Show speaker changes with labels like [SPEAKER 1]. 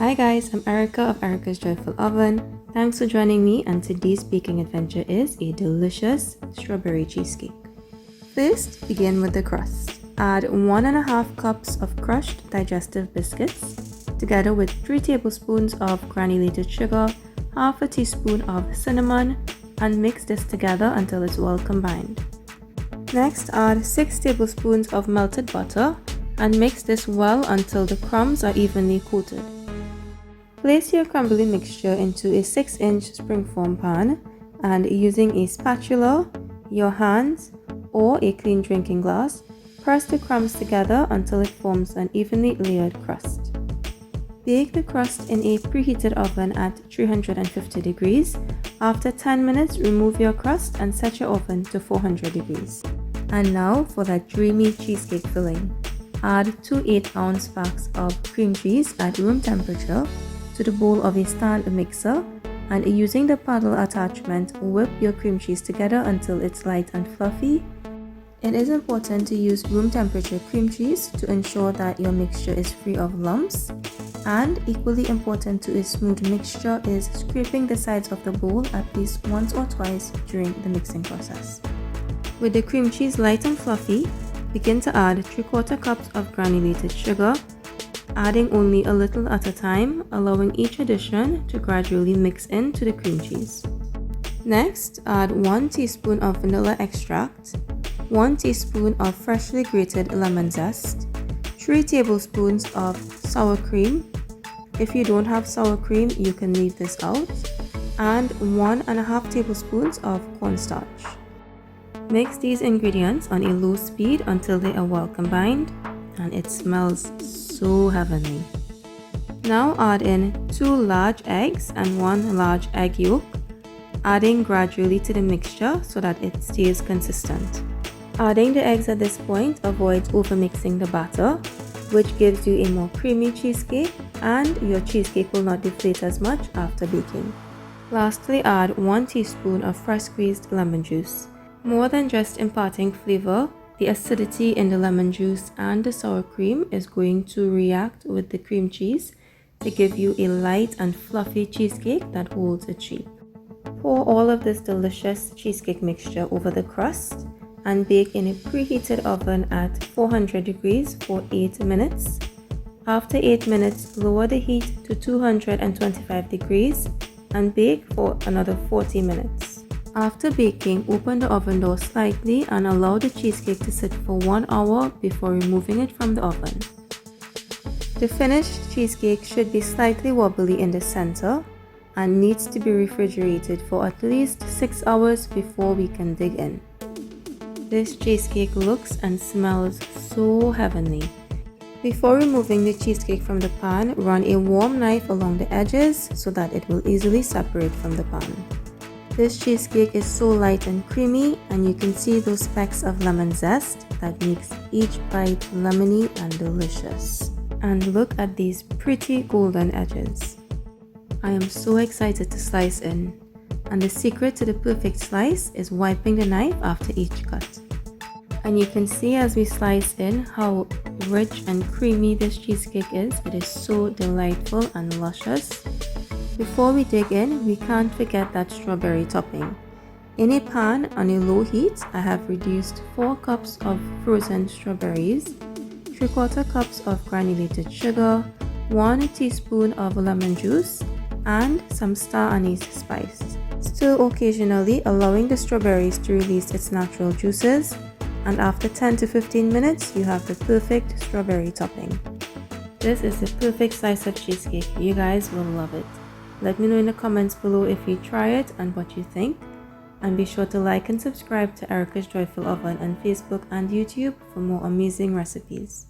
[SPEAKER 1] Hi guys, I'm Erica of Erica's Joyful Oven. Thanks for joining me, and today's baking adventure is a delicious strawberry cheesecake. First, begin with the crust. Add 1.5 cups of crushed digestive biscuits together with 3 tablespoons of granulated sugar, half a teaspoon of cinnamon, and mix this together until it's well combined. Next, add 6 tablespoons of melted butter and mix this well until the crumbs are evenly coated. Place your crumbly mixture into a 6-inch springform pan and using a spatula, your hands, or a clean drinking glass, press the crumbs together until it forms an evenly layered crust. Bake the crust in a preheated oven at 350 degrees. After 10 minutes, remove your crust and set your oven to 400 degrees. And now for that dreamy cheesecake filling. Add 2 8-ounce packs of cream cheese at room temperature to the bowl of a stand mixer, and using the paddle attachment, whip your cream cheese together until it's light and fluffy. It is important to use room temperature cream cheese to ensure that your mixture is free of lumps, and equally important to a smooth mixture is scraping the sides of the bowl at least once or twice during the mixing process. With the cream cheese light and fluffy, begin to add 3/4 cups of granulated sugar, adding only a little at a time, allowing each addition to gradually mix into the cream cheese. Next, add 1 teaspoon of vanilla extract, 1 teaspoon of freshly grated lemon zest, 3 tablespoons of sour cream. If you don't have sour cream, you can leave this out, and 1.5 tablespoons of cornstarch. Mix these ingredients on a low speed until they are well combined, and it smells so heavenly. Now add in 2 large eggs and 1 large egg yolk, adding gradually to the mixture so that it stays consistent. Adding the eggs at this point avoids overmixing the batter, which gives you a more creamy cheesecake, and your cheesecake will not deflate as much after baking. Lastly, add 1 teaspoon of fresh squeezed lemon juice. More than just imparting flavor, the acidity in the lemon juice and the sour cream is going to react with the cream cheese to give you a light and fluffy cheesecake that holds its shape. Pour all of this delicious cheesecake mixture over the crust and bake in a preheated oven at 400 degrees for 8 minutes. After 8 minutes, lower the heat to 225 degrees and bake for another 40 minutes. After baking, open the oven door slightly and allow the cheesecake to sit for 1 hour before removing it from the oven. The finished cheesecake should be slightly wobbly in the center and needs to be refrigerated for at least 6 hours before we can dig in. This cheesecake looks and smells so heavenly. Before removing the cheesecake from the pan, run a warm knife along the edges so that it will easily separate from the pan. This cheesecake is so light and creamy, and you can see those specks of lemon zest that makes each bite lemony and delicious. And look at these pretty golden edges. I am so excited to slice in, and the secret to the perfect slice is wiping the knife after each cut. And you can see as we slice in how rich and creamy this cheesecake is. It is so delightful and luscious. Before we dig in, we can't forget that strawberry topping. In a pan on a low heat, I have reduced 4 cups of frozen strawberries, 3/4 cups of granulated sugar, 1 teaspoon of lemon juice, and some star anise spice. Stir occasionally, allowing the strawberries to release its natural juices, and after 10 to 15 minutes, you have the perfect strawberry topping. This is the perfect slice of cheesecake. You guys will love it. Let me know in the comments below if you try it and what you think. And be sure to like and subscribe to Erica's Joyful Oven on Facebook and YouTube for more amazing recipes.